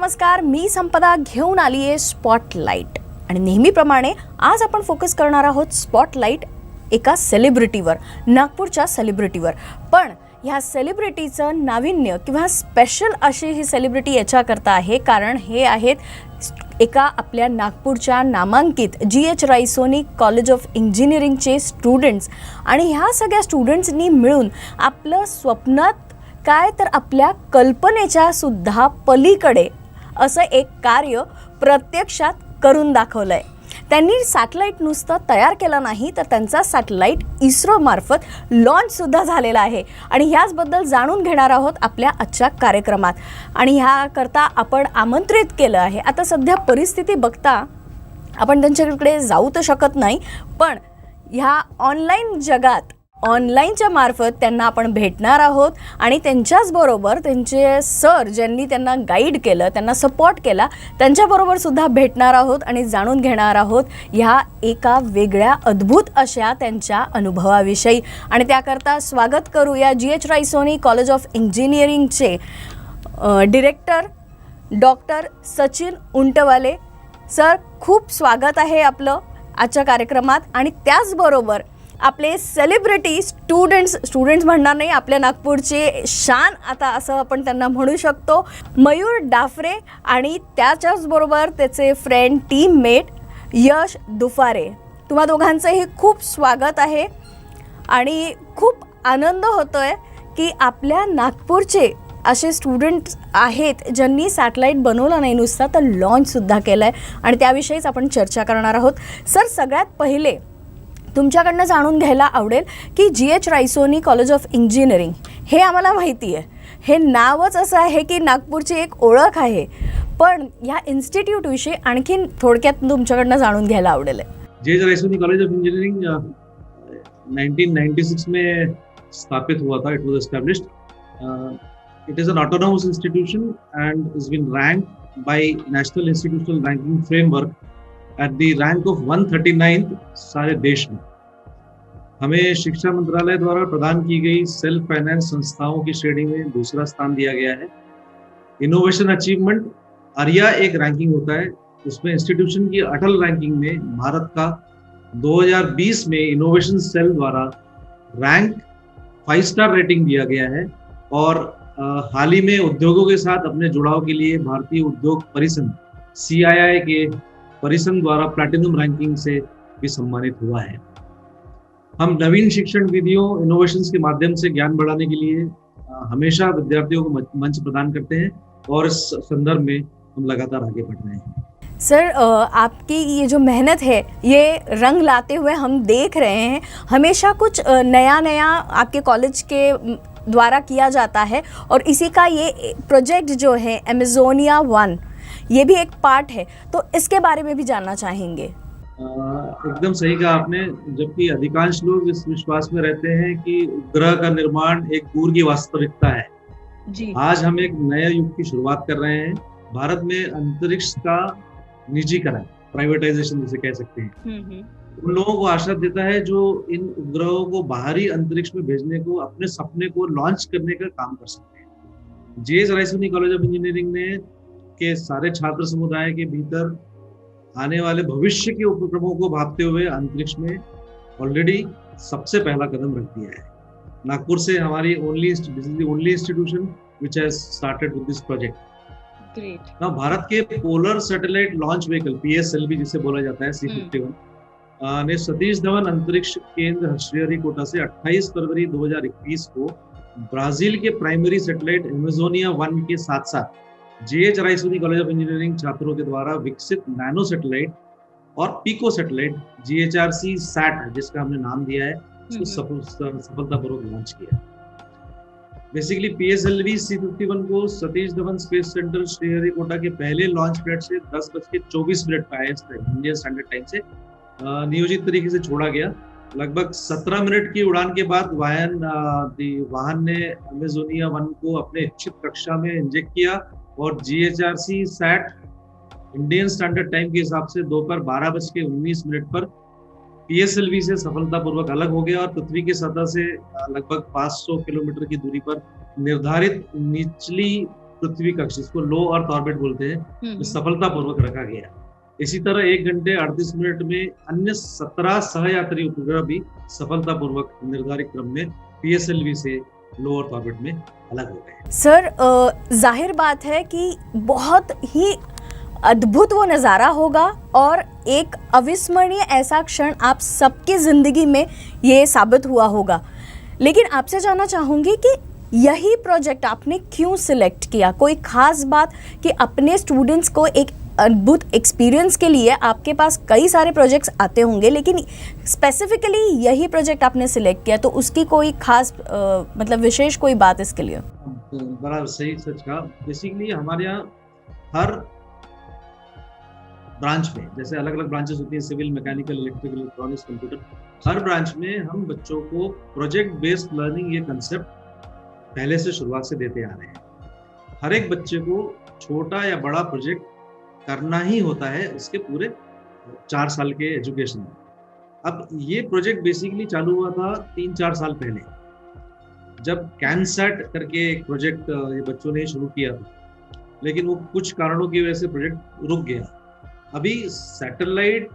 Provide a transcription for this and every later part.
नमस्कार, मी संपदा घेऊन आली आहे स्पॉटलाइट आणि नेहमीप्रमाणे आज आपण फोकस करणार आहोत स्पॉटलाइट एका सेलिब्रिटीवर, नागपूरच्या सेलिब्रिटीवर. पण ह्या सेलिब्रिटीचं नाविन्य किंवा स्पेशल अशी ही सेलिब्रिटी याच्याकरता आहे कारण हे आहेत एका आपल्या नागपूरच्या नामांकित GH रायसोनी कॉलेज ऑफ इंजिनिअरिंगचे स्टुडंट्स. आणि ह्या सगळ्या स्टुडंट्सनी मिळून आपलं स्वप्नात काय तर आपल्या कल्पनेच्या सुद्धा पलीकडे असं एक कार्य प्रत्यक्षात करून दाखवलं आहे. त्यांनी सॅटेलाईट नुसतं तयार केलं नाही तर त्यांचा सॅटेलाईट इस्रोमार्फत लॉन्चसुद्धा झालेला आहे आणि ह्याचबद्दल जाणून घेणार आहोत आपल्या आजच्या कार्यक्रमात. आणि ह्याकरता आपण आमंत्रित केलं आहे. आता सध्या परिस्थिती बघता आपण त्यांच्याकडे जाऊ तर शकत नाही, पण ह्या ऑनलाईन जगात ऑनलाईनच्या मार्फत त्यांना आपण भेटणार आहोत आणि त्यांच्याचबरोबर त्यांचे सर ज्यांनी त्यांना गाईड केलं, त्यांना सपोर्ट केला, त्यांच्याबरोबर सुद्धा भेटणार आहोत आणि जाणून घेणार आहोत ह्या एका वेगळ्या अद्भुत अशा त्यांच्या अनुभवाविषयी. आणि त्याकरता स्वागत करूया GH रायसोनी कॉलेज ऑफ इंजिनिअरिंगचे director doctor Sachin Untwale. Sir, खूप स्वागत आहे आपलं आजच्या कार्यक्रमात. आणि त्याचबरोबर आपले सेलिब्रिटी स्टुडंट्स म्हणणार नाही, आपल्या नागपूरचे शान आता असं आपण त्यांना म्हणू शकतो, मयूर डाफरे आणि त्याच्याचबरोबर त्याचे फ्रेंड टीममेट यश दुफारे. तुम्हा दोघांचंही खूप स्वागत आहे आणि खूप आनंद होतो आहे की आपल्या नागपूरचे असे स्टुडंट्स आहेत ज्यांनी सॅटेलाईट बनवलं नाही नुसता तर लॉन्चसुद्धा केलं आहे आणि त्याविषयीच आपण चर्चा करणार आहोत. सर, सगळ्यात पहिले तुमच्याकडनं जाणून घ्यायला आवडेल की GH Raisoni college of engineering हे आम्हाला माहिती आहे, हे नावच असं आहे की नागपूरची एक ओळख आहे, पण ह्या इन्स्टिट्यूटविषयी आणखीन थोडक्यात तुमच्याकडनं जाणून घ्यायला आवडेल. GH Raisoni college of engineering 1996 में स्थापित हुआ था. It was established. It is an autonomous institution and is been ranked by national institutional ranking framework at the rank of 139 सारे देश में. हमें शिक्षा मंत्रालय द्वारा प्रदान की गई सेल्फ फाइनेंस संस्थाओं की श्रेणी में दूसरा स्थान दिया गया है. इनोवेशन अचीवमेंट आर्या एक रैंकिंग होता है, उसमें इंस्टीट्यूशन की अटल रैंकिंग में भारत का 2020 में इनोवेशन सेल द्वारा रैंक 5 स्टार रेटिंग दिया गया है. और हाल ही में उद्योगों के साथ अपने जुड़ाव के लिए भारतीय उद्योग परिसंघ CII के परिसंघ द्वारा प्लैटिनम रैंकिंग से भी सम्मानित हुआ है. हम नवीन शिक्षण विधियों इनोवेशंस के माध्यम से ज्ञान बढ़ाने के लिए हमेशा विद्यार्थियों को मंच प्रदान करते हैं और इस संदर्भ में हम लगातार आगे बढ़ रहे हैं. सर, आपकी ये जो मेहनत है ये रंग लाते हुए हम देख रहे हैं. हमेशा कुछ नया आपके कॉलेज के द्वारा किया जाता है और इसी का ये प्रोजेक्ट जो है अमेजोनिया 1 ये भी एक पार्ट है, तो इसके बारे में भी जानना चाहेंगे. एकदम सही कहा आपने. जबकि अधिकांश लोग इस विश्वास में रहते हैं कि उपग्रह का निर्माण एक दूर की वास्तविकता है जी. आज हम एक नए युग की शुरुआत कर रहे हैं. भारत में अंतरिक्ष का निजीकरण, प्राइवेटाइजेशन जिसे कह सकते हैं, उन लोगों को आशा देता है जो इन उपग्रहों को बाहरी अंतरिक्ष में भेजने को, अपने सपने को लॉन्च करने का काम कर सकते हैं. GH Raisoni college of engineering ने के सारे छात्र समुदाय के भीतर आने वाले भविष्य के उपक्रमों को भांपते हुए अंतरिक्ष में ऑलरेडी सबसे पहला कदम रख दिया है. नागपुर से हमारी only institution which has started with this project. Great. Now Bharat के polar satellite launch vehicle PSLV जिसे बोला जाता है C-51 ने सतीश धवन अंतरिक्ष केंद्र श्रीहरिकोटा से 28 फरवरी 2021 को ब्राजील के प्राइमरी सैटेलाइट अमेजोनिया 1 के साथ साथ GH Raisoni college of engineering छात्रों के द्वारा विकसित नैनो सैटेलाइट और पिको सैटेलाइट GHRC सैट जिसका हमने नाम दिया है, उसको सफलतापूर्वक लॉन्च किया. बेसिकली PSLV C-51 को सतीश धवन स्पेस सेंटर श्रीहरिकोटा के पहले लॉन्च पैड से 10:24 पे इंडियन स्टैंडर्ड टाइम से नियोजित तरीके से छोड़ा गया. लगभग 17 मिनट की उड़ान के बाद वाहन ने अमेजोनिया 1 को अपने इच्छित कक्षा में इंजेक्ट किया और GHRC सैट इंडियन स्टैंडर्ड टाइम के हिसाब से दोपहर 12:19 पर PSLV से सफलतापूर्वक अलग हो गया और पृथ्वी की सतह से लगभग 500 किलोमीटर की दूरी पर निर्धारित निचली पृथ्वी कक्ष, इसको लो अर्थ ऑर्बिट बोलते हैं, में सफलतापूर्वक रखा गया। इसी तरह 1 घंटे 38 मिनट में अन्य 17 सहयात्री उपग्रह भी सफलतापूर्वक निर्धारित क्रम में PSLV से लो अर्थ ऑर्बिट में अलग हो गए। सर जाहिर बात है कि बहुत ही अद्भुत वो नज़ारा होगा और एक अविस्मरणीय ऐसा क्षण आप सबकी ज़िंदगी में ये साबित हुआ होगा। लेकिन आपसे जानना चाहूँगी कि यही प्रोजेक्ट आपने क्यों सिलेक्ट किया? कोई ख़ास बात कि अपने स्टूडेंट्स को एक अद्भुत एक्सपीरियंस के लिए आपके पास कई सारे प्रोजेक्ट्स आते होंगे, लेकिन स्पेसिफिकली यही प्रोजेक्ट आपने सिलेक्ट किया, तो उसकी कोई खास मतलब विशेष कोई बात इसके लिए? बड़ा सही सच कहा। बेसिकली हमारे यहाँ हर ब्रांच में, जैसे अलग अलग ब्रांचेस होती हैं, civil, mechanical, electrical, electronics, computer, हर ब्रांच में हम बच्चों को प्रोजेक्ट बेस्ड लर्निंग ये कंसेप्ट पहले से शुरुआत से देते आ रहे हैं। हर एक बच्चे को छोटा या बड़ा प्रोजेक्ट करना ही होता है उसके पूरे 4 साल के एजुकेशन में। अब ये प्रोजेक्ट बेसिकली चालू हुआ था 3-4 साल पहले, जब कैनसैट करके एक प्रोजेक्ट ये बच्चों ने शुरू किया था, लेकिन वो कुछ कारणों की वजह से प्रोजेक्ट रुक गया। अभी सैटेलाइट,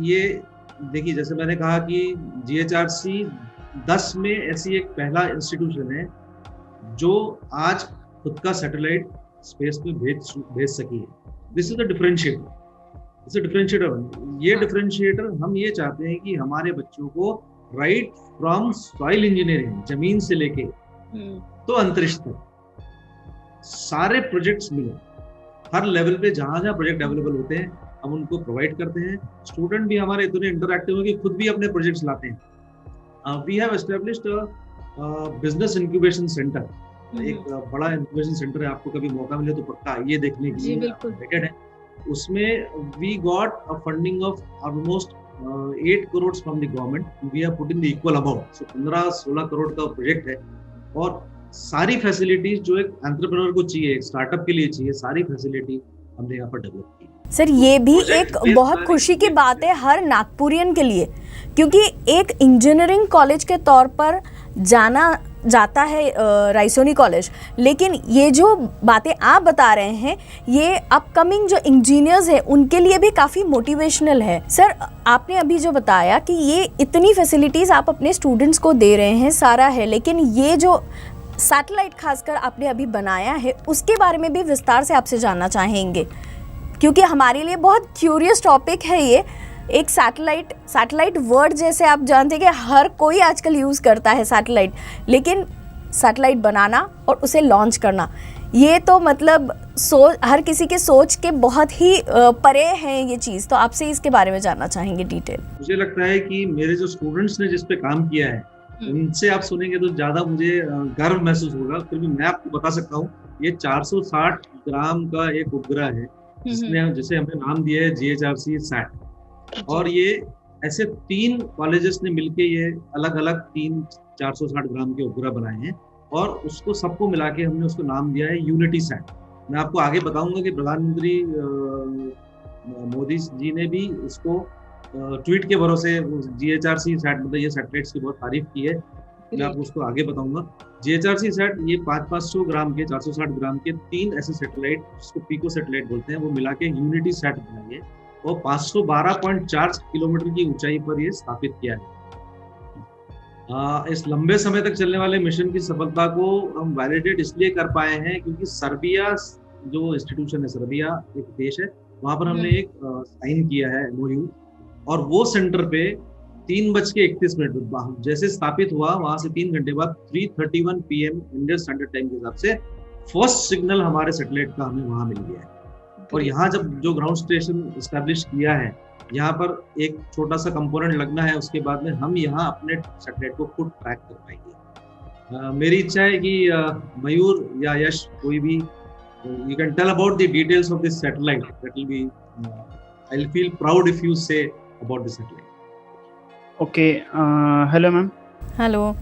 ये देखिए, जैसे मैंने कहा कि GHRC 10 में ऐसी एक पहला इंस्टीट्यूशन है जो आज खुद का सैटेलाइट स्पेस में भेज सकी है। दिस इज द डिफरेंशिएटर, ये डिफरेंशिएटर हम ये चाहते हैं कि हमारे बच्चों को राइट फ्रॉम सॉइल इंजीनियरिंग, जमीन से लेके तो अंतरिक्ष तक सारे प्रोजेक्ट्स मिले। हर लेवल पे जहां जहां प्रोजेक्ट अवेलेबल होते हैं हम उनको प्रोवाइड करते हैं। स्टूडेंट भी हमारे इतने इंटरैक्टिव हैं कि खुद भी अपने प्रोजेक्ट्स लाते हैं। We have established business incubation centre, एक बड़ा इंक्यूबेशन सेंटर है, आपको कभी मौका मिले तो पक्का आइए देखने के लिए, वेकेड है। उसमें we got a funding of almost 8 crore from the government, we have put in the equal amount, so 15-16 crore का प्रोजेक्ट है। और सारी फैसिलिटीज जो एक एंटरप्रेन्योर को चाहिए, एक स्टार्टअप के लिए चाहिए, सारी फैसिलिटी हमने यहाँ पर डेवलप की। सर ये भी एक बहुत खुशी की बात है हर नागपुरियन के लिए, क्योंकि एक इंजीनियरिंग कॉलेज के तौर पर जाना जाता है रायसोनी कॉलेज, लेकिन ये जो बातें आप बता रहे हैं ये अपकमिंग जो इंजीनियर्स हैं उनके लिए भी काफ़ी मोटिवेशनल है। सर आपने अभी जो बताया कि ये इतनी फैसिलिटीज़ आप अपने स्टूडेंट्स को दे रहे हैं, सारा है, लेकिन ये जो सैटेलाइट खासकर आपने अभी बनाया है उसके बारे में भी विस्तार से आपसे जानना चाहेंगे, क्योंकि हमारे लिए बहुत क्यूरियस टॉपिक है ये। एक सैटेलाइट वर्ड जैसे आप जानते हैं कि हर कोई आजकल यूज़ करता है सैटेलाइट, लेकिन सैटेलाइट बनाना और उसे लॉन्च करना, ये तो मतलब हर किसी के सोच के बहुत ही परे है ये चीज़। तो आपसे इसके बारे में जानना चाहेंगे डिटेल। मुझे लगता है कि मेरे जो स्टूडेंट्स ने जिस पे काम किया है उनसे आप सुनेंगे तो ज़्यादा मुझे गर्व महसूस होगा। फिर भी मैं आपको बता सकता हूँ, ये 460 ग्राम का एक उपग्रह है जिसे हमने नाम दिया है GHRC सैट, और ये ऐसे 3 कॉलेजेस ने मिलके ये अलग अलग 3 460 ग्राम के उपग्रह बनाए हैं, और उसको सबको मिला के हमने उसको नाम दिया है यूनिटी सैट। मैं आपको आगे बताऊंगा कि प्रधानमंत्री मोदी जी ने भी इसको ट्वीट के भरोसे GHRC सैट, मतलब ये सैटेलाइट्स की बहुत तारीफ की है। मैं आपको उसको आगे बताऊंगा। GHRC सैट ये 500 ग्राम के 460 ग्राम के 3 ऐसे सैटेलाइट, जिसको पीको सैटेलाइट बोलते हैं, वो मिला के यूनिटी सैट बनाइए और 512.4 किलोमीटर की ऊंचाई पर ये स्थापित किया है। इस लंबे समय तक चलने वाले मिशन की सफलता को हम वैलिडेट इसलिए कर पाए हैं क्योंकि सर्बिया जो इंस्टीट्यूशन है, सर्बिया एक देश है, वहां पर हमने एक साइन किया है MOU, और वो सेंटर पे 3:31 जैसे स्थापित हुआ, वहां से 3 घंटे बाद 3:31 PM इंडियन स्टैंडर्ड टाइम के हिसाब से फर्स्ट सिग्नल हमारे सैटेलाइट का हमें वहां मिल गया है। और यहाँ जब जो ग्राउंड स्टेशन एस्टैब्लिश किया है, यहाँ पर एक छोटा सा कंपोनेंट लगना है, उसके बाद में हम यहाँ अपने सैटेलाइट को खुद ट्रैक कर पाएंगे। मेरी इच्छा है कि मयूर या यश, कोई भी, you can tell about the details of this satellite, that will be, I will feel proud if you say about this satellite. Okay, hello ma'am. Hello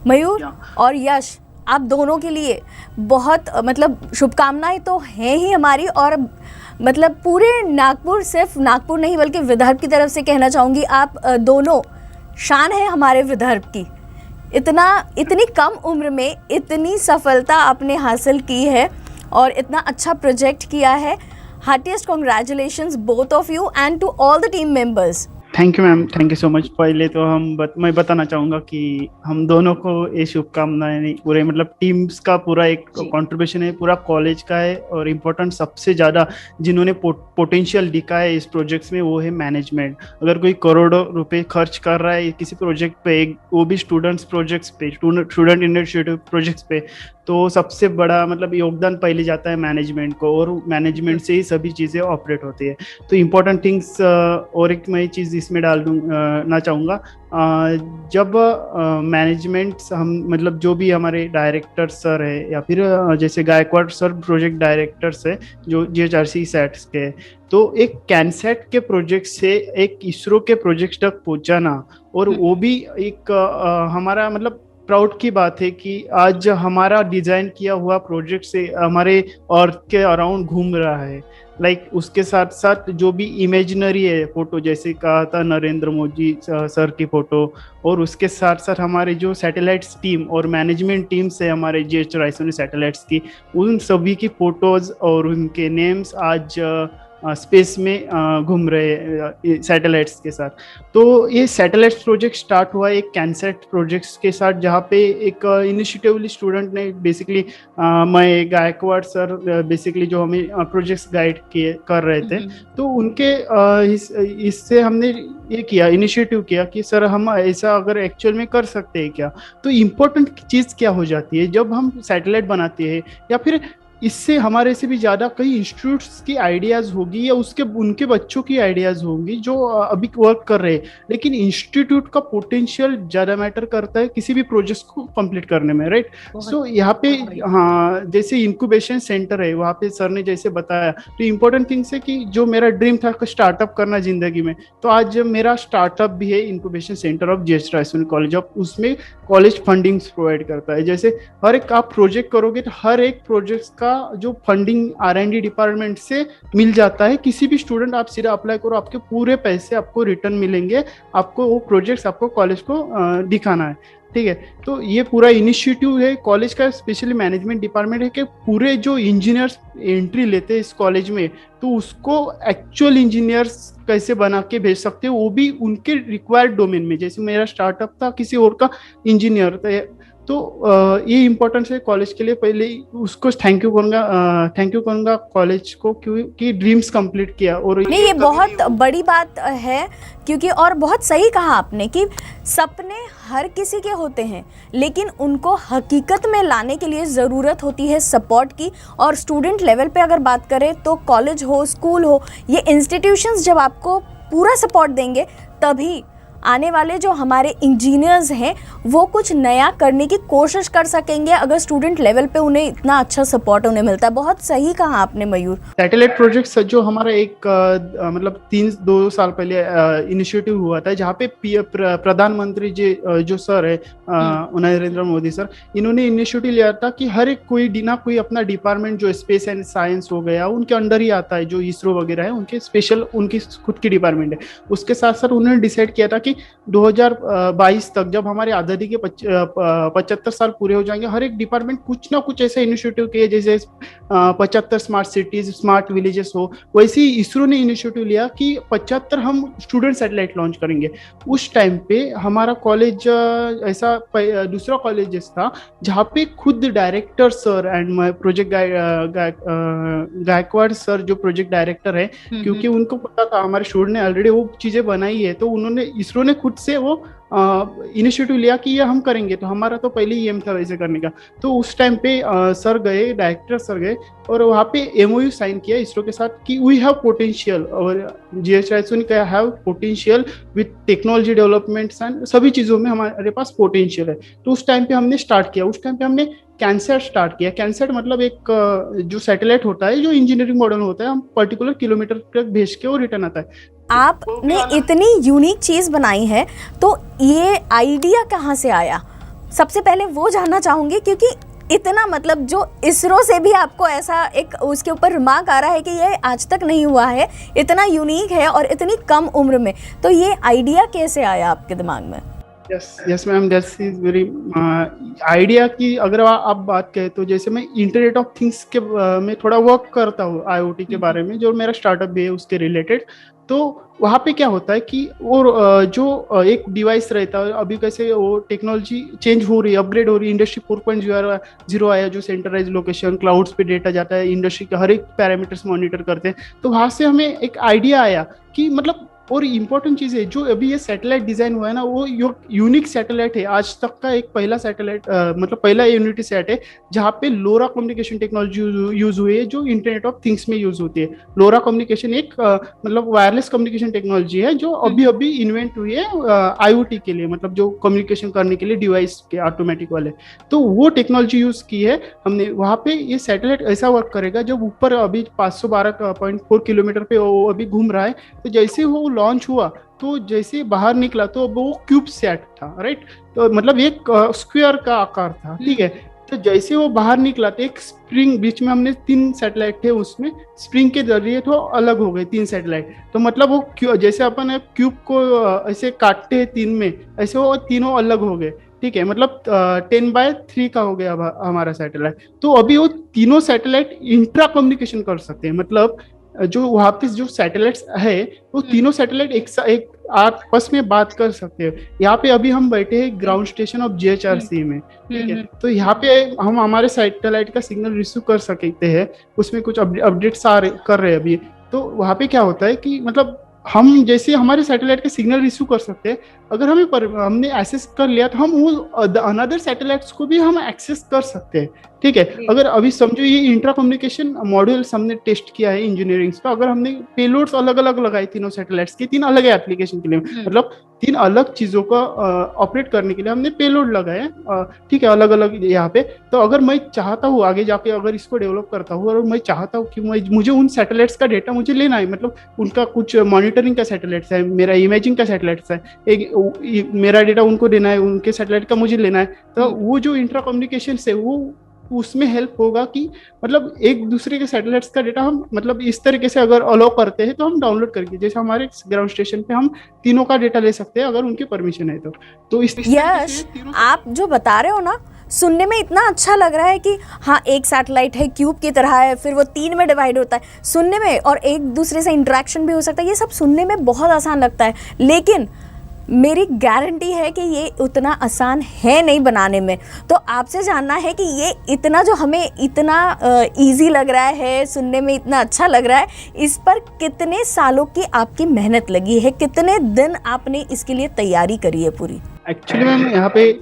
Mayur और यश, आप दोनों के लिए बहुत मतलब शुभकामनाएं तो हैं ही हमारी, और मतलब पूरे नागपुर, सिर्फ नागपुर नहीं बल्कि विदर्भ की तरफ से कहना चाहूँगी, आप दोनों शान है हमारे विदर्भ की। इतनी कम उम्र में इतनी सफलता आपने हासिल की है, और इतना अच्छा प्रोजेक्ट किया है। Heartiest congratulations both of you and to all the team members. Thank you ma'am, thank you so much. पहले तो मैं बताना चाहूँगा कि हम दोनों को ये शुभकामनाएं, पूरे मतलब टीम्स का पूरा एक कंट्रीब्यूशन है, पूरा कॉलेज का है। और इम्पोर्टेंट सबसे ज़्यादा जिन्होंने पोटेंशियल दिखा है इस प्रोजेक्ट्स में वो है मैनेजमेंट। अगर कोई करोड़ों रुपए खर्च कर रहा है किसी प्रोजेक्ट पे, वो भी स्टूडेंट्स प्रोजेक्ट्स पे, स्टूडेंट इनिशिएटिव प्रोजेक्ट्स पे, तो सबसे बड़ा मतलब योगदान पहले जाता है मैनेजमेंट को, और मैनेजमेंट से ही सभी चीज़ें ऑपरेट होती है। तो इम्पोर्टेंट थिंग्स और एक मैं चीज़ इसमें डाल ना चाहूँगा। जब मैनेजमेंट हम मतलब जो भी हमारे डायरेक्टर सर है या फिर जैसे गायकवाड़ सर प्रोजेक्ट डायरेक्टर्स है जो GHRC सेट्स के, तो एक कैनसेट के प्रोजेक्ट से एक इसरो के प्रोजेक्ट तक पहुंचाना, और वो भी एक हमारा मतलब प्राउड की बात है कि आज हमारा डिजाइन किया हुआ प्रोजेक्ट से हमारे अर्थ के अराउंड घूम रहा है। उसके साथ साथ जो भी इमेजिनरी है फोटो, जैसे कहा था नरेंद्र मोदी सर की फोटो, और उसके साथ साथ हमारे जो सैटेलाइट्स टीम और मैनेजमेंट टीम से हमारे GHRC सैटेलाइट्स की, उन सभी की फोटोज और उनके नेम्स आज स्पेस में घूम रहे सैटेलाइट्स के साथ। तो ये सैटेलाइट्स प्रोजेक्ट स्टार्ट हुआ एक कैनसेट प्रोजेक्ट्स के साथ, जहाँ पे एक इनिशिएटिवली स्टूडेंट ने बेसिकली मैं गायकवाड़ सर बेसिकली जो हमें प्रोजेक्ट्स गाइड कर रहे थे, तो उनके इससे हमने ये किया, इनिशिएटिव किया कि सर हम ऐसा अगर एक्चुअल में कर सकते हैं क्या। तो इम्पोर्टेंट चीज़ क्या हो जाती है जब हम सैटेलाइट बनाते हैं, या फिर इससे हमारे से भी ज़्यादा कई इंस्टीट्यूट्स की आइडियाज़ होगी या उनके बच्चों की आइडियाज़ होंगी जो अभी वर्क कर रहे हैं, लेकिन इंस्टीट्यूट का पोटेंशियल ज़्यादा मैटर करता है किसी भी प्रोजेक्ट को कंप्लीट करने में, राइट। सो यहाँ पे हाँ, जैसे इंक्यूबेशन सेंटर है वहाँ पे सर ने जैसे बताया, तो इम्पोर्टेंट थिंग्स है कि जो मेरा ड्रीम था स्टार्टअप करना जिंदगी में, तो आज मेरा स्टार्टअप भी है incubation centre of GHRC college. अब उसमें कॉलेज फंडिंग्स प्रोवाइड करता है। जैसे हर एक आप प्रोजेक्ट करोगे तो हर एक प्रोजेक्ट का जो फंडिंग R&D डिपार्टमेंट से मिल जाता है। किसी भी स्टूडेंट आप सीधा अप्लाई करो, आपके पूरे पैसे आपको रिटर्न मिलेंगे, आपको वो प्रोजेक्ट्स आपको कॉलेज को दिखाना है, ठीक है। तो ये पूरा इनिशिएटिव है कॉलेज का, स्पेशली मैनेजमेंट डिपार्टमेंट है कि पूरे जो इंजीनियर्स एंट्री लेते हैं इस कॉलेज में, तो उसको एक्चुअल इंजीनियर्स कैसे बना के भेज सकते हैं, वो भी उनके रिक्वायर्ड डोमेन में। जैसे मेरा स्टार्टअप था किसी और का इंजीनियर, तो ये इम्पोर्टेंस है कॉलेज के लिए। पहले उसको थैंक यू करूंगा कॉलेज को, क्योंकि ड्रीम्स कंप्लीट किया। और नहीं, ये बहुत बड़ी बात है, क्योंकि और बहुत सही कहा आपने कि सपने हर किसी के होते हैं, लेकिन उनको हकीकत में लाने के लिए ज़रूरत होती है सपोर्ट की। और स्टूडेंट लेवल पे अगर बात करें तो कॉलेज हो, स्कूल हो, ये इंस्टीट्यूशंस जब आपको पूरा सपोर्ट देंगे, तभी आने वाले जो हमारे इंजीनियर्स हैं वो कुछ नया करने की कोशिश कर सकेंगे, अगर स्टूडेंट लेवल पे उन्हें इतना अच्छा सपोर्ट उन्हें मिलता है। बहुत सही कहा आपने मयूर। सैटेलाइट प्रोजेक्ट जो हमारा एक मतलब 2 साल पहले इनिशिएटिव हुआ था, जहाँ पे प्रधानमंत्री जी जो सर है नरेंद्र मोदी सर, इन्होंने इनिशिएटिव लिया था कि हर एक कोई ना कोई अपना डिपार्टमेंट जो स्पेस एंड साइंस हो गया उनके अंडर ही आता है, जो इसरो वगैरह है उनके स्पेशल उनकी खुद की डिपार्टमेंट है। उसके साथ साथ उन्होंने डिसाइड किया था कि 2022 तक जब हमारे आज़ादी के 75 साल पूरे हो जाएंगे, हर एक डिपार्टमेंट कुछ ना कुछ ऐसा इनिशिएटिव किए, जैसे 75 स्मार्ट सिटीज, स्मार्ट विलेजेस हो, वैसे ही इसरो ने इनिशिएटिव लिया कि 75 हम स्टूडेंट सैटेलाइट लॉन्च करेंगे। उस टाइम पे हमारा कॉलेज ऐसा दूसरा कॉलेज था जहाँ पे खुद director sir and project Gaikwad sir जो प्रोजेक्ट डायरेक्टर है, क्योंकि उनको पता था हमारे स्टूडेंट ने ऑलरेडी वो चीजें बनाई है, तो उन्होंने इसरो ने खुद से वो इनिशिएटिव लिया कि ये हम करेंगे। तो हमारा तो पहले ही एम था वैसे करने का। तो उस टाइम पे सर गए, डायरेक्टर सर गए और वहाँ पे MOU साइन किया इसरो के साथ कि वी हैव पोटेंशियल, और GHRC ने कहा have potential with technology developments and सभी चीज़ों में हमारे पास पोटेंशियल है। तो उस टाइम पे हमने स्टार्ट किया। उस टाइम पे हमने कैनसेट स्टार्ट किया। कैनसेट मतलब एक जो सैटेलाइट होता है, जो इंजीनियरिंग मॉडल होता है, हम पर्टिकुलर किलोमीटर तक भेज के वो रिटर्न आता है। आपने इतनी यूनिक चीज़ बनाई है, तो ये आइडिया कहाँ से आया? सबसे पहले वो जानना चाहूँगी, क्योंकि इतना मतलब जो इसरो से भी आपको ऐसा एक उसके ऊपर रिमार्क आ रहा है कि ये आज तक नहीं हुआ है, इतना यूनिक है और इतनी कम उम्र में, तो ये आइडिया कैसे आया आपके दिमाग में? Yes ma'am, that's is very idea की अगर आप बात करें तो जैसे मैं इंटरनेट ऑफ थिंग्स के में थोड़ा वर्क करता हूँ आईओटी के बारे में, जो मेरा स्टार्टअप भी है उसके रिलेटेड। तो वहाँ पे क्या होता है कि वो एक डिवाइस रहता है, अभी कैसे वो टेक्नोलॉजी चेंज हो रही है, अपग्रेड हो रही है, इंडस्ट्री 4.0 आया जो सेंट्रलाइज लोकेशन क्लाउड्स पे डेटा जाता है, इंडस्ट्री के हर एक पैरामीटर्स मॉनिटर करते हैं। तो वहाँ से हमें एक आइडिया आया कि मतलब, और इम्पोर्टेंट चीज है जो अभी ये सैटेलाइट डिजाइन हुआ है ना, वो यूनिक सैटेलाइट है, आज तक का एक पहला सैटेलाइट, मतलब पहला यूनिटी सैट है जहाँ पे लोरा कम्युनिकेशन टेक्नोलॉजी यूज हुई है, जो इंटरनेट ऑफ थिंग्स में यूज होती है। लोरा कम्युनिकेशन एक मतलब वायरलेस कम्युनिकेशन टेक्नोलॉजी है जो अभी अभी इन्वेंट हुई है आईओटी के लिए, मतलब जो कम्युनिकेशन करने के लिए डिवाइस के ऑटोमेटिक वाले। तो वो टेक्नोलॉजी यूज की है हमने वहाँ पे। ये सैटेलाइट ऐसा वर्क करेगा, जब ऊपर अभी 512.4 किलोमीटर पे वो अभी घूम रहा है, तो जैसे वो लॉन्च हुआ तो जैसे बाहर निकला तो वो क्यूब सेट था, राइट। तो मतलब एक स्क्वायर का आकार था, ठीक है। तो जैसे वो बाहर निकला तो एक स्प्रिंग, बीच में हमने 3 सैटेलाइट थे, उसमें स्प्रिंग के जरिए तो अलग हो गए 3 सैटेलाइट। तो मतलब वो जैसे अपन क्यूब को ऐसे काटते हैं 3 में, ऐसे वो तीनों अलग हो गए, ठीक है। मतलब 10/3 का हो गया अब हमारा सैटेलाइट। तो अभी वो तीनों सैटेलाइट इंट्रा कम्युनिकेशन कर सकते हैं, मतलब जो वहाँ पे जो सैटेलाइट्स है वो तीनों सैटेलाइट एक आपस में बात कर सकते हैं। यहाँ पे अभी हम बैठे हैं ग्राउंड स्टेशन ऑफ जीएचआरसी में, ठीक है। तो यहाँ पे हम हमारे सैटेलाइट का सिग्नल रिसीव कर सकते हैं, उसमें कुछ अपडेट्स कर रहे हैं अभी। तो वहाँ पे क्या होता है कि मतलब हम जैसे हमारे सैटेलाइट का सिग्नल रिसीव कर सकते हैं, अगर हमने एक्सेस कर लिया तो हम वो अनदर सैटेलाइट्स को भी हम एक्सेस कर सकते हैं, ठीक है। अगर अभी समझो ये इंट्रा कम्युनिकेशन मॉड्यूल्स हमने टेस्ट किया है इंजीनियरिंग का, अगर हमने पेलोड्स अलग अलग लगाए तीनों सैटेलाइट्स के, 3 अलग एप्लीकेशन के लिए, मतलब 3 अलग चीजों का ऑपरेट करने के लिए हमने पेलोड लगाए, ठीक है, अलग अलग यहाँ पे। तो अगर मैं चाहता हूँ आगे जाके अगर इसको डेवलप करता हूँ और मैं चाहता हूँ कि मुझे उन सैटेलाइट्स का डेटा मुझे लेना है, मतलब उनका कुछ मॉनिटरिंग का सैटेलाइट्स है, मेरा इमेजिंग का सैटेलाइट्स है, एक मेरा डेटा उनको देना है, उनके सैटेलाइट का मुझे लेना है। तो वो जो इंट्रा कम्युनिकेशन है वो उसमें हेल्प होगा कि मतलब एक दूसरे के सैटेलाइट्स का डेटा हम मतलब इस तरीके से अगर अलाउ करते हैं तो हम डाउनलोड करके, जैसे हमारे ग्राउंड स्टेशन पे हम तीनों का डेटा ले सकते हैं अगर उनकी परमिशन है तो इस यश, आप जो बता रहे हो ना, सुनने में इतना अच्छा लग रहा है कि हाँ, एक सैटेलाइट है, क्यूब की तरह है, फिर वो 3 में डिवाइड होता है सुनने में, और एक दूसरे से इंटरेक्शन भी हो सकता है। ये सब सुनने में बहुत आसान लगता है, लेकिन मेरी गारंटी है कि ये उतना आसान है नहीं बनाने में। तो आपसे जानना है कि ये इतना जो हमें इतना इजी लग रहा है, सुनने में इतना अच्छा लग रहा है, इस पर कितने सालों की आपकी मेहनत लगी है, कितने दिन आपने इसके लिए तैयारी करी है पूरी? एक्चुअली मैम यहाँ पे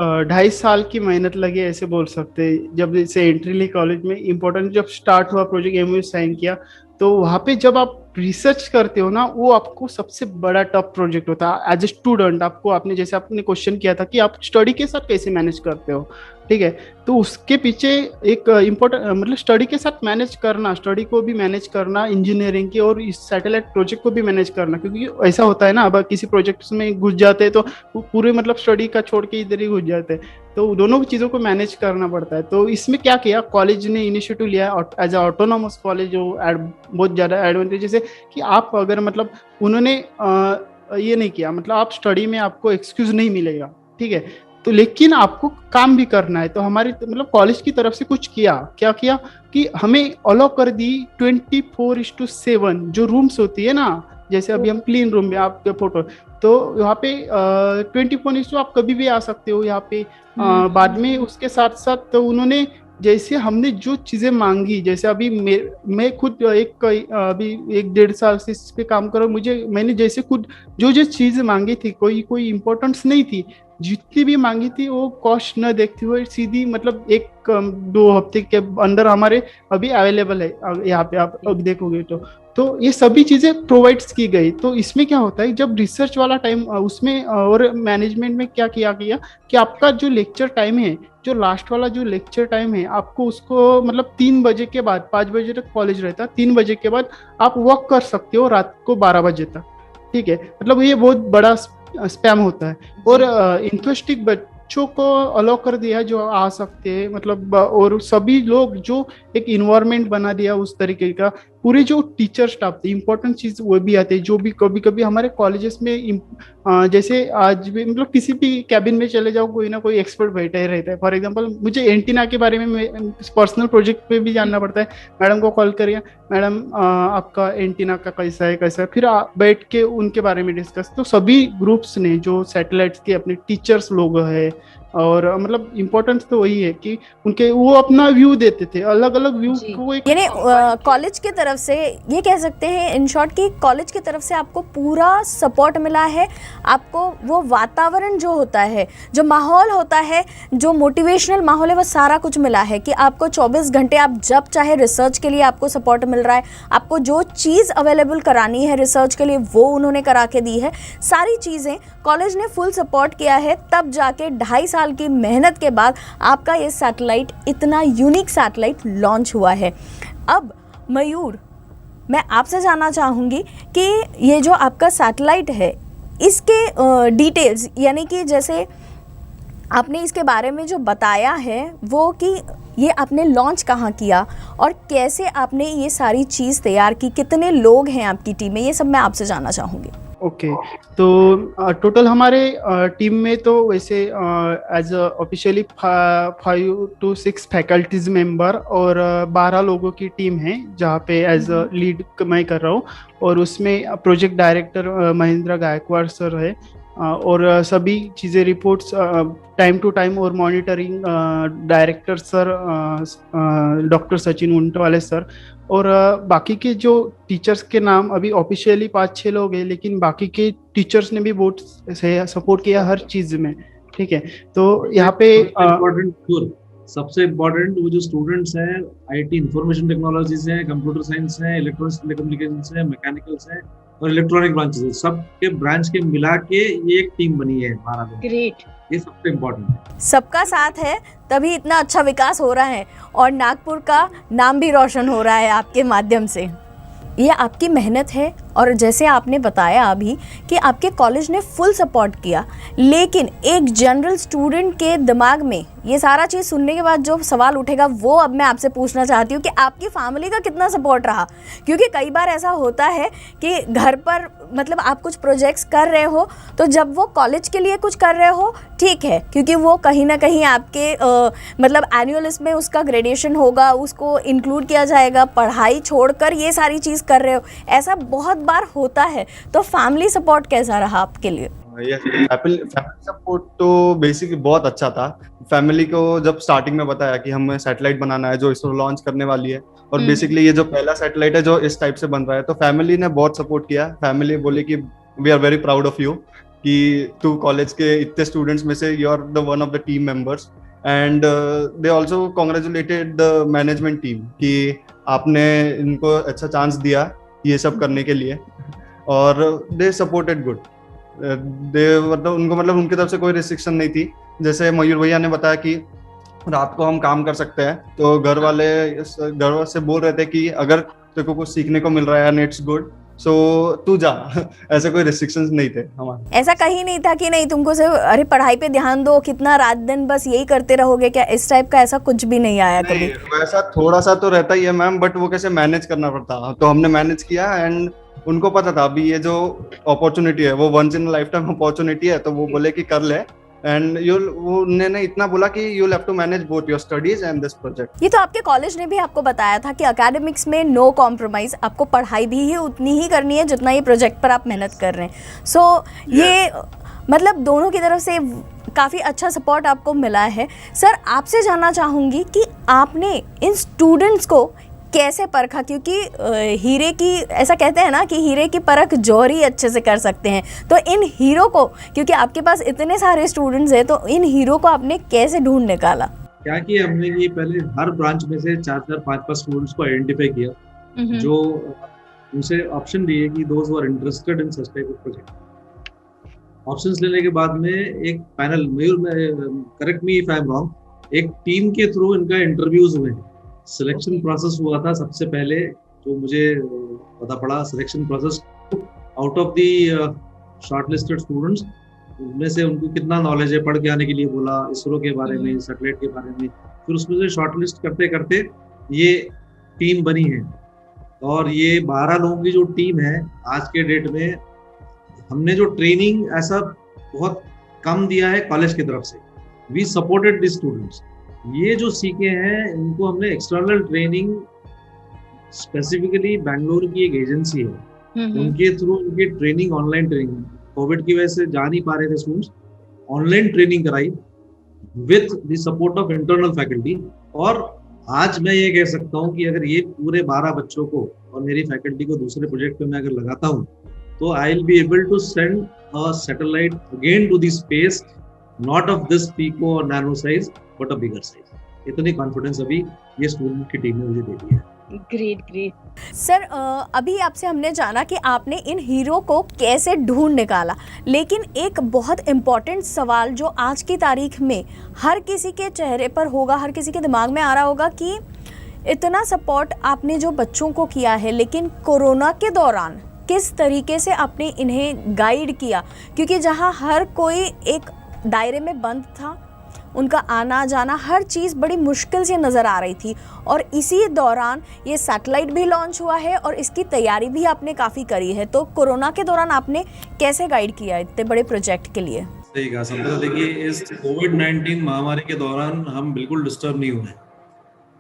2.5 साल की मेहनत लगी ऐसे बोल सकते हैं। जब से एंट्री ली कॉलेज में, इम्पोर्टेंट जब स्टार्ट हुआ प्रोजेक्ट एमओयू साइन किया, तो वहाँ पे जब आप रिसर्च करते हो ना, वो आपको सबसे बड़ा टफ प्रोजेक्ट होता है एज ए स्टूडेंट। आपने जैसे आपने क्वेश्चन किया था कि आप स्टडी के साथ कैसे मैनेज करते हो, ठीक है। तो उसके पीछे एक इम्पोर्टेंट मतलब स्टडी के साथ मैनेज करना, स्टडी को भी मैनेज करना, इंजीनियरिंग के और इस सैटेलाइट प्रोजेक्ट को भी मैनेज करना, क्योंकि ऐसा होता है ना, अब किसी प्रोजेक्ट में घुस जाते हैं तो पूरे मतलब स्टडी का छोड़ के इधर ही घुस जाते हैं, तो दोनों चीज़ों को मैनेज करना पड़ता है। तो इसमें क्या किया, कॉलेज ने इनिशिएटिव लिया एज ए ऑटोनोमस कॉलेज, जो बहुत ज़्यादा एडवांटेजेस है कि आप अगर मतलब उन्होंने ये नहीं किया, मतलब आप स्टडी में आपको एक्सक्यूज नहीं मिलेगा, ठीक है। तो लेकिन आपको काम भी करना है, तो हमारी मतलब कॉलेज की तरफ से कुछ किया, क्या किया कि हमें अलाउ कर दी 24/7 जो रूम्स होती है ना, जैसे अभी हम क्लीन रूम में आपके फोटो, तो यहाँ पे 24 आप कभी भी आ सकते हो यहाँ पे। बाद में उसके साथ साथ तो उन्होंने जैसे हमने जो चीजें मांगी, जैसे अभी मैं खुद अभी 1-1.5 साल से इस पे काम कर रहा हूँ, मैंने जैसे खुद जो चीज मांगी थी, कोई इम्पोर्टेंस नहीं थी, जितनी भी मांगी थी वो कॉस्ट न देखते हुए सीधी मतलब 1-2 हफ्ते के अंदर हमारे अभी अवेलेबल है यहाँ पे, आप अब देखोगे तो ये सभी चीजें प्रोवाइड्स की गई। तो इसमें क्या होता है, जब रिसर्च वाला टाइम उसमें और मैनेजमेंट में क्या किया गया कि आपका जो लेक्चर टाइम है, जो लास्ट वाला जो लेक्चर टाइम है, आपको उसको मतलब 3 बजे के बाद, 5 बजे तक कॉलेज रहता है, 3 बजे के बाद आप वर्क कर सकते हो रात को 12 बजे तक, ठीक है। मतलब ये बहुत बड़ा स्पैम होता है। और इंटरेस्टिंग बच्चों को अलाउ कर दिया जो आ सकते हैं, मतलब और सभी लोग जो एक इन्वायरमेंट बना दिया उस तरीके का पूरे जो टीचर स्टाफ थे, इंपॉर्टेंट चीज वो भी आते हैं, जो भी कभी कभी हमारे कॉलेजेस में जैसे आज भी मतलब किसी भी कैबिन में चले जाओ, कोई ना कोई एक्सपर्ट बैठा ही रहता है। फॉर एग्जांपल मुझे एंटीना के बारे में पर्सनल प्रोजेक्ट पे भी जानना पड़ता है, मैडम को कॉल करिए, मैडम आपका एंटीना का कैसा है, फिर बैठ के उनके बारे में डिस्कस। तो सभी ग्रुप्स ने जो सैटेलाइट्स के अपने टीचर्स लोग है, और मतलब इम्पोर्टेंस तो वही है कि उनके वो अपना व्यू देते थे, अलग अलग व्यू को एक यानी कॉलेज की तरफ से ये कह सकते हैं इन शॉर्ट कि कॉलेज की तरफ से आपको पूरा सपोर्ट मिला है, आपको वो वातावरण जो होता है, जो माहौल होता है, जो मोटिवेशनल माहौल है, वो सारा कुछ मिला है कि आपको 24 घंटे आप जब चाहे रिसर्च के लिए आपको सपोर्ट मिल रहा है, आपको जो चीज़ अवेलेबल करानी है रिसर्च के लिए वो उन्होंने करा के दी है, सारी चीज़ें कॉलेज ने फुल सपोर्ट किया है। तब जाके 2.5 साल की मेहनत के बाद आपका ये सैटेलाइट, इतना यूनिक सैटेलाइट लॉन्च हुआ है। अब मयूर, मैं आपसे जानना चाहूँगी कि ये जो आपका सैटेलाइट है इसके डिटेल्स, यानी कि जैसे आपने इसके बारे में जो बताया है वो कि ये आपने लॉन्च कहाँ किया और कैसे आपने ये सारी चीज़ तैयार की, कितने लोग हैं आपकी टीम में, ये सब मैं आपसे जानना चाहूँगी। ओके, तो टोटल हमारे टीम में तो वैसे as officially 5 to 6 faculties member और 12 लोगों की टीम है, जहाँ पे एज लीड मैं कर रहा हूँ, और उसमें project director Mahendra Gaikwad sir है, और सभी चीज़ें रिपोर्ट्स टाइम टू टाइम और monitoring director sir doctor Sachin Untwale sir, और बाकी के जो टीचर्स के नाम अभी ऑफिशियली 5-6 लोग हैं, लेकिन बाकी के टीचर्स ने भी बहुत सपोर्ट किया हर चीज में। ठीक है, तो यहाँ पे सबसे इम्पोर्टेंट वो जो स्टूडेंट्स हैं, आईटी इंफॉर्मेशन टेक्नोलॉजीज हैं, कंप्यूटर साइंस है, इलेक्ट्रॉनिक्स टेलीकम्युनिकेशंस है, मैकेनिकल्स है और इलेक्ट्रॉनिक ब्रांचेस है, सब के ब्रांच के मिला के ये एक टीम बनी है 12 लोग। ग्रेट, ये सबसे इम्पोर्टेंट है। सबका साथ है तभी इतना अच्छा विकास हो रहा है और नागपुर का नाम भी रोशन हो रहा है आपके माध्यम से। ये आपकी मेहनत है, और जैसे आपने बताया अभी कि आपके कॉलेज ने फुल सपोर्ट किया, लेकिन एक जनरल स्टूडेंट के दिमाग में ये सारा चीज़ सुनने के बाद जो सवाल उठेगा वो अब मैं आपसे पूछना चाहती हूँ कि आपकी फैमिली का कितना सपोर्ट रहा। क्योंकि कई बार ऐसा होता है कि घर पर मतलब आप कुछ प्रोजेक्ट्स कर रहे हो, तो जब वो कॉलेज के लिए कुछ कर रहे हो ठीक है, क्योंकि वो कहीं ना कहीं आपके मतलब एनुअल में उसका ग्रेजुएशन होगा, उसको इंक्लूड किया जाएगा, पढ़ाई छोड़कर ये सारी चीज़ कर रहे हो, ऐसा बहुत बार होता है। तो फैमिली सपोर्ट कैसा रहा आपके लिए? फैमिली सपोर्ट तो बेसिकली बहुत अच्छा था। फैमिली को जब स्टार्टिंग में बताया कि हमें सैटेलाइट बनाना है जो इसरो लॉन्च करने वाली है, और बेसिकली ये जो पहला सैटेलाइट है जो इस टाइप से बन रहा है, तो फैमिली ने बहुत सपोर्ट किया। फैमिली बोली कि we are very proud of you, कि तू कॉलेज के इतने स्टूडेंट्स में से you are the one of the team members, and they also congratulated the management team कि आपने इनको अच्छा चांस दिया ये सब करने के लिए, और दे सपोर्टेड गुड। मतलब उनको मतलब उनकी तरफ से कोई रिस्ट्रिक्शन नहीं थी। जैसे मयूर भैया ने बताया कि रात को हम काम कर सकते हैं, तो घर वाले से बोल रहे थे कि अगर तेरे को कुछ सीखने को मिल रहा है एंड इट्स गुड, सो तू जा। ऐसे कोई रिस्ट्रिक्शंस नहीं थे हमारे। ऐसा कहीं नहीं था कि नहीं तुमको सिर्फ अरे पढ़ाई पे ध्यान दो, कितना रात दिन बस यही करते रहोगे क्या, इस टाइप का ऐसा कुछ भी नहीं आया कभी? वैसा थोड़ा सा तो रहता ही है मैम, बट वो कैसे मैनेज करना पड़ता, तो हमने मैनेज किया। एंड उनको पता था अभी ये जो अपॉर्चुनिटी है वो once in life time opportunity है, तो वो बोले कि कर ले। एंड उन्होंने इतना बोला कि you have to manage both your studies and this project. ये तो आपके कॉलेज ने भी आपको बताया था कि एकेडमिक्स में नो कॉम्प्रोमाइज, आपको पढ़ाई भी ही उतनी ही करनी है जितना ये प्रोजेक्ट पर आप मेहनत कर रहे हैं। सो ये मतलब दोनों की तरफ से काफ़ी अच्छा सपोर्ट आपको मिला है। सर, आपसे जानना चाहूँगी कि आपने इन स्टूडेंट्स को कैसे परखा, क्योंकि हीरे की ऐसा कहते हैं ना कि हीरे की परख जौहरी अच्छे से कर सकते हैं, तो इन हीरो को, क्योंकि आपके पास इतने सारे स्टूडेंट्स हैं, तो इन हीरो को आपने कैसे ढूंढ निकाला? क्या किया हमने, ये पहले हर ब्रांच में से 4-4, 5-5 स्टूडेंट्स को आइडेंटिफाई किया, जो उनसे ऑप्शन दिए कि those who are interested in such type of project. Options लेने के बाद में एक पैनल, मयूर में correct me if I am wrong, एक टीम के थ्रू इनका इंटरव्यूज हुए, सिलेक्शन प्रोसेस हुआ था। सबसे पहले जो मुझे पता पड़ा, selection process out of the shortlisted students, उनमें से उनको कितना नॉलेज है, पढ़ के आने के लिए बोला इसरो के बारे में, सैटेलाइट के बारे में, फिर उसमें से शॉर्टलिस्ट करते करते ये टीम बनी है। और ये 12 लोगों की जो टीम है आज के डेट में, हमने जो ट्रेनिंग ऐसा बहुत कम दिया है कॉलेज की तरफ से। We supported the students. ये जो सीखे हैं इनको हमने एक्सटर्नल ट्रेनिंग, स्पेसिफिकली बैंगलोर की एक एजेंसी है उनके थ्रू उनकी ट्रेनिंग, ऑनलाइन ट्रेनिंग, कोविड की वजह से जा नहीं पा रहे थे स्टूडेंट्स, ऑनलाइन ट्रेनिंग कराई with the support of internal faculty. और आज मैं ये कह सकता हूँ कि अगर ये पूरे 12 बच्चों को और मेरी फैकल्टी को दूसरे प्रोजेक्ट पे मैं अगर लगाता हूँ तो I will be able to send a satellite again to the space, not of this pico or nano size but a bigger size. इतनी कॉन्फिडेंस अभी ये स्टूडेंट की टीम ने मुझे दे दी है। ग्रेट सर, अभी आपसे हमने जाना कि आपने इन हीरो को कैसे ढूंढ निकाला, लेकिन एक बहुत इम्पॉर्टेंट सवाल जो आज की तारीख में हर किसी के चेहरे पर होगा, हर किसी के दिमाग में आ रहा होगा कि इतना सपोर्ट आपने जो बच्चों को किया है, लेकिन कोरोना के दौरान किस तरीके से आपने इन्हें गाइड किया, क्योंकि जहां हर कोई एक दायरे में बंद था, उनका आना जाना हर चीज़ बड़ी मुश्किल से नज़र आ रही थी, और इसी दौरान ये सैटेलाइट भी लॉन्च हुआ है और इसकी तैयारी भी आपने काफ़ी करी है। तो कोरोना के दौरान आपने कैसे गाइड किया इतने बड़े प्रोजेक्ट के लिए? सही कहा संपदा। देखिए, इस कोविड-19 महामारी के दौरान हम बिल्कुल डिस्टर्ब नहीं हुए।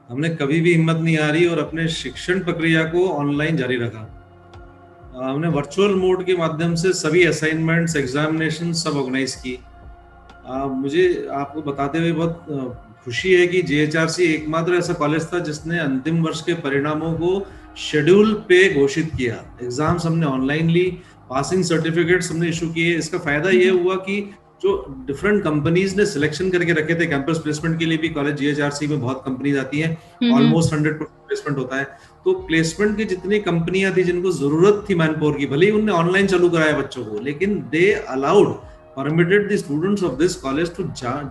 हमने कभी भी हिम्मत नहीं हारी और अपने शिक्षण प्रक्रिया को ऑनलाइन जारी रखा। हमने वर्चुअल मोड के माध्यम से सभी असाइनमेंट्स, एग्जामिनेशन सब ऑर्गेनाइज की। मुझे आपको बताते हुए बहुत खुशी है कि JHRC एकमात्र ऐसा कॉलेज था जिसने अंतिम वर्ष के परिणामों को शेड्यूल पे घोषित किया। एग्जाम्स हमने ऑनलाइन ली, पासिंग सर्टिफिकेट्स हमने इशू किए। इसका फायदा ये हुआ कि जो डिफरेंट कंपनीज ने सिलेक्शन करके रखे थे कैंपस प्लेसमेंट के लिए भी, कॉलेज JHRC में बहुत कंपनीज आती हैं, ऑलमोस्ट 100% प्लेसमेंट होता है। तो प्लेसमेंट की जितनी कंपनियां थी जिनको जरूरत थी मैनपावर की, भले ही उन्होंने ऑनलाइन चालू कराया बच्चों को, लेकिन they allowed permitted the students of this college to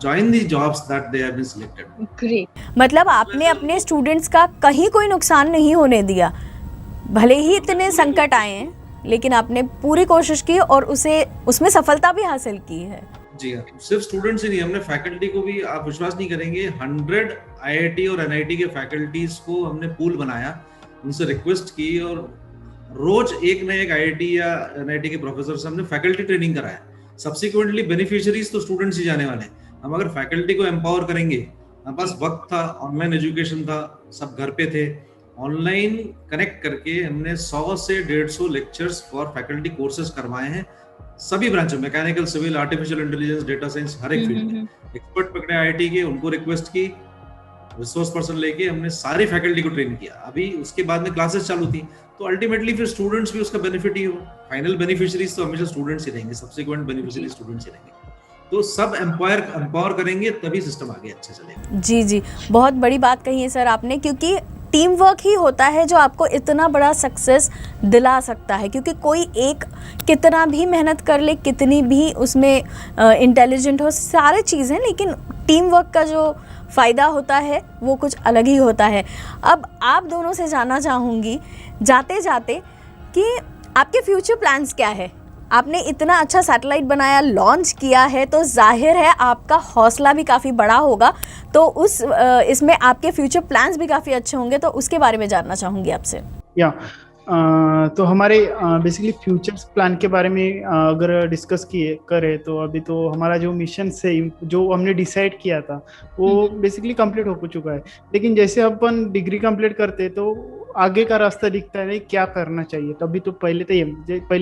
join the jobs that they have been selected. Great. मतलब आपने अपने स्टूडेंट्स का कहीं कोई नुकसान नहीं होने दिया, भले ही इतने संकट आए हैं, लेकिन आपने पूरी कोशिश की और उसमें सफलता भी हासिल की है। जी हाँ, सिर्फ स्टूडेंट्स ही नहीं, हमने फैकल्टी को भी, आप विश्वास नहीं करेंगे, 100 IIT और NIT के फैकल्टीज को हमने पूल बनाया, उनसे रिक्वेस्ट की और रोज एक न एक IIT या NIT के प्रोफेसर से हमने फैकल्टी ट्रेनिंग कराया। सब्सिक्वेंटली बेनिफिशियरीज तो स्टूडेंट्स ही जाने वाले हैं। हम अगर फैकल्टी को एम्पावर करेंगे, हमारे पास वक्त था, ऑनलाइन एजुकेशन था, सब घर पे थे, ऑनलाइन कनेक्ट करके हमने 100 से 150 लेक्चर्स फॉर फैकल्टी कोर्सेज करवाए हैं सभी ब्रांचों, mechanical, civil, artificial intelligence, data science, हर एक फील्ड में। एक्सपर्ट पकड़े IIT के, उनको रिक्वेस्ट की, रिसोर्स पर्सन लेके हमने सारी फैकल्टी को ट्रेन किया। अभी उसके बाद में क्लासेस चालू थी, तो अल्टीमेटली फिर स्टूडेंट्स भी उसका बेनिफिट ही हो। फाइनल बेनिफिशियरीज तो हमेशा स्टूडेंट्स ही रहेंगे, सब्सिक्वेंट बेनिफिशियरी स्टूडेंट्स ही रहेंगे। तो सब एम्पावर करेंगे तभी सिस्टम आगे अच्छा चलेगा। जी, बहुत बड़ी बात कही है सर आपने, क्योंकि टीम वर्क ही होता है जो आपको इतना बड़ा सक्सेस दिला सकता है। क्योंकि कोई एक कितना भी मेहनत कर ले, कितनी भी उसमें इंटेलिजेंट हो, सारे चीज़ें, लेकिन टीम वर्क का जो फ़ायदा होता है वो कुछ अलग ही होता है। अब आप दोनों से जानना चाहूँगी जाते जाते कि आपके फ्यूचर प्लान्स क्या है? आपने इतना अच्छा सैटेलाइट बनाया, लॉन्च किया है, तो जाहिर है आपका हौसला भी काफ़ी बड़ा होगा, तो इसमें आपके फ्यूचर प्लान्स भी काफ़ी अच्छे होंगे, तो उसके बारे में जानना चाहूँगी आपसे। तो हमारे बेसिकली फ्यूचर्स प्लान के बारे में अगर डिस्कस करें तो अभी तो हमारा जो मिशन से जो हमने डिसाइड किया था वो बेसिकली कंप्लीट हो चुका है। लेकिन जैसे अपन डिग्री कंप्लीट करते तो आगे का रास्ता दिखता है नहीं क्या करना चाहिए। तो अभी तो पहले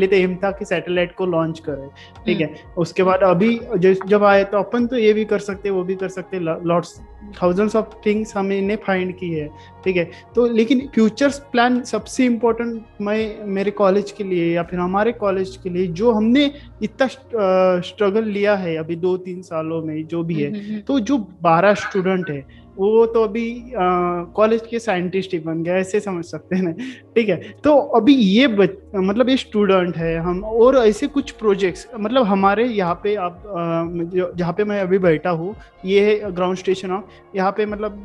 तो एम था कि सैटेलाइट को लॉन्च करें, ठीक है। उसके बाद अभी जब आए तो अपन तो ये भी कर सकते, वो भी कर सकते, लॉट्स थाउजेंड्स ऑफ थिंग्स हमने फाइंड की है, ठीक है। तो लेकिन फ्यूचर्स प्लान सबसे इम्पोर्टेंट मैं मेरे कॉलेज के लिए या फिर हमारे कॉलेज के लिए जो हमने इतना स्ट्रगल लिया है अभी 2-3 सालों में जो भी है, तो जो 12 स्टूडेंट है वो तो अभी कॉलेज के साइंटिस्ट ही बन गए, ऐसे समझ सकते हैं ना, ठीक है। तो अभी ये मतलब ये स्टूडेंट है हम, और ऐसे कुछ प्रोजेक्ट्स मतलब हमारे यहाँ पे आप जहाँ पे मैं अभी बैठा हूँ, ये है ग्राउंड स्टेशन ऑफ, यहाँ पे मतलब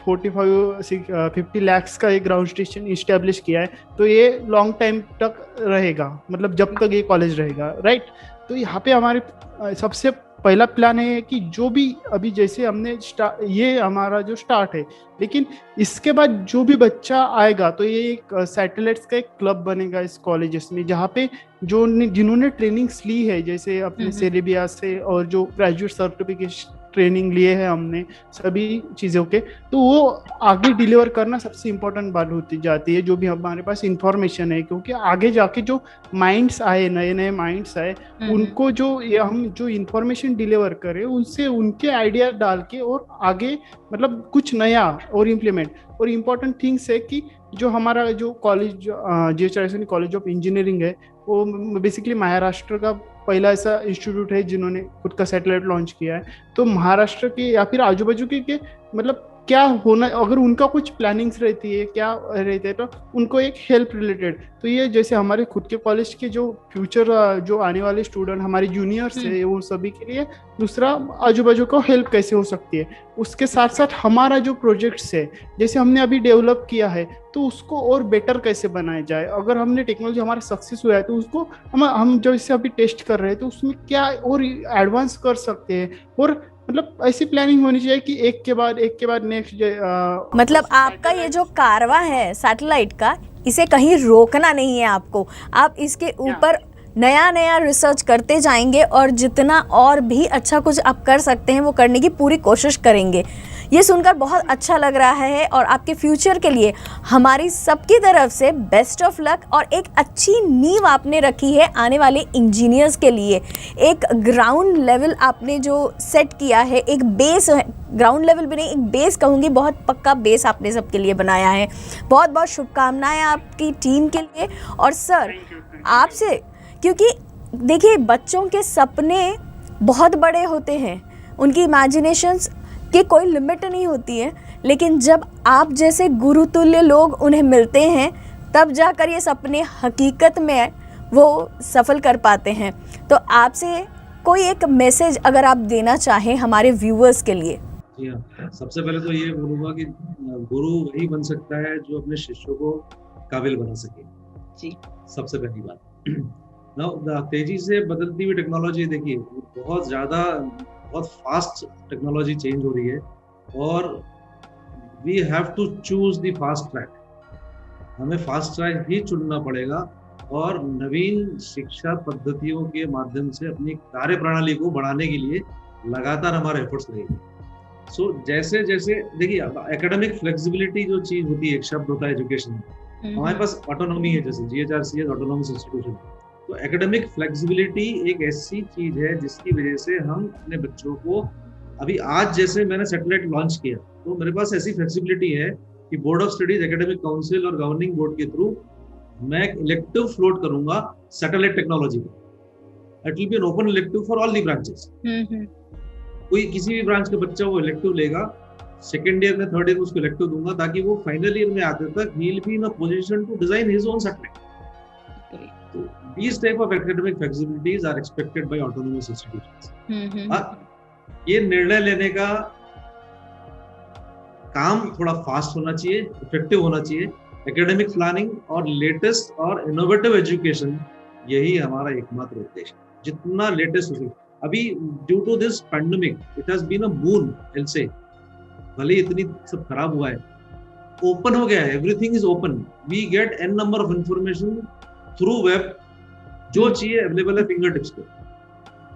45-50 लाख का एक ग्राउंड स्टेशन इस्टेब्लिश किया है। तो ये लॉन्ग टाइम तक रहेगा, मतलब जब तक ये कॉलेज रहेगा, राइट। तो यहाँ पे हमारे सबसे पहला प्लान है कि जो भी अभी जैसे हमने ये हमारा जो स्टार्ट है, लेकिन इसके बाद जो भी बच्चा आएगा तो ये एक सैटेलाइट्स का एक क्लब बनेगा इस कॉलेजेस में, जहाँ पे जिन्होंने ट्रेनिंग्स ली है जैसे अपने सेरेबिया से और जो ग्रेजुएट सर्टिफिकेशन ट्रेनिंग लिए है हमने सभी चीज़ों के, तो वो आगे डिलीवर करना सबसे इम्पोर्टेंट बात होती जाती है, जो भी हमारे पास इंफॉर्मेशन है, क्योंकि आगे जाके जो माइंड्स आए, नए नए माइंड्स आए, उनको जो हम जो इंफॉर्मेशन डिलीवर करें उनसे उनके आइडिया डाल के और आगे मतलब कुछ नया और इम्प्लीमेंट। और इम्पोर्टेंट थिंग्स है कि जो हमारा जो college GH Raisoni college of engineering है, वो बेसिकली महाराष्ट्र का पहला ऐसा इंस्टीट्यूट है जिन्होंने खुद का सैटेलाइट लॉन्च किया है। तो महाराष्ट्र के या फिर आजू बाजू के मतलब क्या होना, अगर उनका कुछ प्लानिंग्स रहती है, क्या रहते हैं, तो उनको एक हेल्प रिलेटेड, तो ये जैसे हमारे खुद के कॉलेज के जो फ्यूचर जो आने वाले स्टूडेंट हमारे जूनियर्स है, वो सभी के लिए दूसरा आजू बाजू को हेल्प कैसे हो सकती है। उसके साथ साथ हमारा जो प्रोजेक्ट्स है जैसे हमने अभी डेवलप किया है, तो उसको और बेटर कैसे बनाया जाए। अगर हमने टेक्नोलॉजी हमारा सक्सेस हुआ है तो उसको हम जो इससे अभी टेस्ट कर रहे हैं तो उसमें क्या और एडवांस कर सकते हैं, और मतलब ऐसी प्लानिंग होनी चाहिए कि एक के बाद नेक्स्ट। मतलब आपका ये जो कारवां है सैटेलाइट का, इसे कहीं रोकना नहीं है आपको, आप इसके ऊपर नया नया रिसर्च करते जाएंगे और जितना और भी अच्छा कुछ आप कर सकते हैं वो करने की पूरी कोशिश करेंगे। ये सुनकर बहुत अच्छा लग रहा है और आपके फ्यूचर के लिए हमारी सबकी तरफ से बेस्ट ऑफ लक। और एक अच्छी नींव आपने रखी है आने वाले इंजीनियर्स के लिए, एक ग्राउंड लेवल आपने जो सेट किया है, एक बेस, ग्राउंड लेवल भी नहीं, एक बेस कहूँगी, बहुत पक्का बेस आपने सबके लिए बनाया है। बहुत बहुत शुभकामनाएं आपकी टीम के लिए। और सर आपसे, क्योंकि देखिए बच्चों के सपने बहुत बड़े होते हैं, उनकी इमेजिनेशंस की कोई लिमिट नहीं होती है, लेकिन जब आप जैसे गुरुतुल्य लोग उन्हें मिलते हैं तब जाकर ये सपने हकीकत में वो सफल कर पाते हैं। तो आपसे कोई एक मैसेज अगर आप देना चाहें हमारे व्यूअर्स के लिए। जी हाँ, सबसे पहले तो ये बोलूँगा कि गुरु वही बन सकता है जो अपने शिष्यों को काबिल बना सके। जी, सबसे पहली बात। नाउ तेजी से बदलती हुई टेक्नोलॉजी देखिए, बहुत फास्ट टेक्नोलॉजी चेंज हो रही है और we have to choose the fast track. हमें फास्ट ट्रैक ही चुनना पड़ेगा और नवीन शिक्षा पद्धतियों के माध्यम से अपनी कार्य प्रणाली को बढ़ाने के लिए लगातार हमारे एफर्ट्स रहेंगे। सो जैसे जैसे देखिए एकेडमिक फ्लेक्सिबिलिटी जो चीज होती है, एक शब्द होता है एजुकेशन में, हमारे पास ऑटोनॉमी है, जैसे GHRC ऑटोनॉमस इंस्टीट्यूशन। तो एकेडमिक फ्लेक्सिबिलिटी एक ऐसी चीज है जिसकी वजह से हम अपने बच्चों को, अभी आज जैसे मैंने सैटेलाइट लॉन्च किया तो मेरे पास ऐसी फ्लेक्सिबिलिटी है कि board of studies, academic council और गवर्निंग बोर्ड के थ्रू मैं एक इलेक्टिव फ्लोट करूंगा सैटेलाइट टेक्नोलॉजी का। It will be an open elective for all the branches. कोई किसी भी ब्रांच का बच्चा वो इलेक्टिव लेगा, सेकेंड ईयर में, थर्ड ईयर में उसको इलेक्टिव दूंगा ताकि वो फाइनल ईयर में आते तक ही will be in a position to design his own satellite. So these type of academic flexibilities are expected by autonomous institutions. ये निर्णय लेने का काम थोड़ा फास्ट होना चाहिए, इफेक्टिव होना चाहिए। एकेडमिक प्लानिंग और लेटेस्ट और इनोवेटिव एजुकेशन, यही हमारा एकमात्र उद्देश्य है। जितना लेटेस्ट हो सके। अभी due to this pandemic it has been a boon, से भले इतनी सब खराब हुआ है, ओपन हो गया है, everything is open, we get n number of information through web, जो चाहिए अवेलेबल है फिंगर टिप्स पे।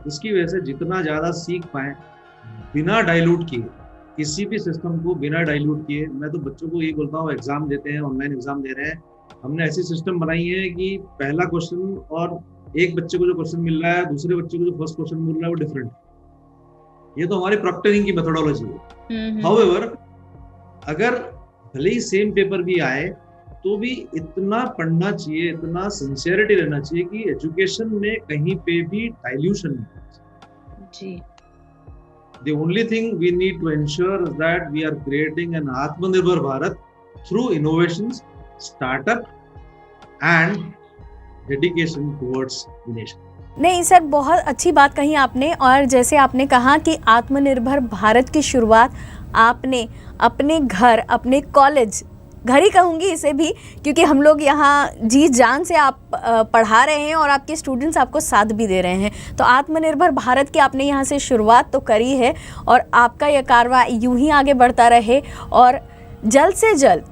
इसकी वजह से जितना ज्यादा सीख पाए बिना डाइल्यूट किए, किसी भी सिस्टम को बिना डाइल्यूट किए। मैं तो बच्चों को यही बोलता हूँ, एग्जाम देते हैं, ऑनलाइन एग्जाम दे रहे हैं, हमने ऐसी सिस्टम बनाई है कि पहला क्वेश्चन और एक बच्चे को जो क्वेश्चन मिल रहा है, दूसरे बच्चे को जो फर्स्ट क्वेश्चन मिल रहा है वो डिफरेंट। ये तो हमारी प्रॉक्टरिंग की मेथोडोलॉजी है। हाउएवर अगर भले ही सेम पेपर भी आए तो भी इतना पढ़ना चाहिए, इतना सिंसियरिटी रहना चाहिए कि एजुकेशन में कहीं पे भी डाइल्यूशन नहीं जी। The only thing we need to ensure is that we are creating an Atmanirbhar Bharat through innovations, startup and dedication towards the nation. नहीं सर, बहुत अच्छी बात कही आपने। और जैसे आपने कहा कि आत्मनिर्भर भारत की शुरुआत आपने अपने घर, अपने कॉलेज घर ही कहूँगी इसे भी, क्योंकि हम लोग यहाँ जी जान से आप पढ़ा रहे हैं और आपके स्टूडेंट्स आपको साथ भी दे रहे हैं। तो आत्मनिर्भर भारत की आपने यहाँ से शुरुआत तो करी है और आपका यह कारवां यूं ही आगे बढ़ता रहे और जल्द से जल्द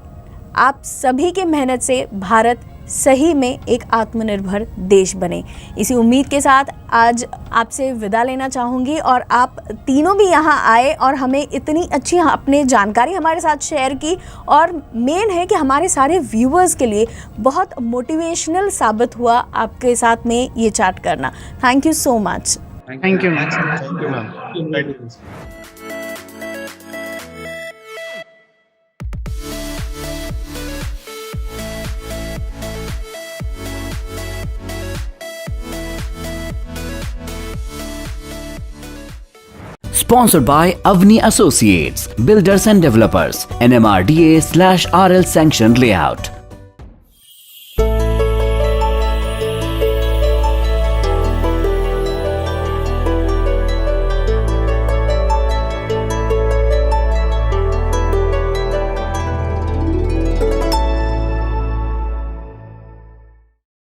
आप सभी के मेहनत से भारत सही में एक आत्मनिर्भर देश बने। इसी उम्मीद के साथ आज आपसे विदा लेना चाहूँगी और आप तीनों भी यहाँ आए और हमें इतनी अच्छी अपनी जानकारी हमारे साथ शेयर की और मेन है कि हमारे सारे व्यूअर्स के लिए बहुत मोटिवेशनल साबित हुआ आपके साथ में ये चैट करना। Thank you so much. Thank you. Thank you, ma'am. Sponsored by Avni Associates, Builders and Developers, NMRDA/RL Sanctioned Layout.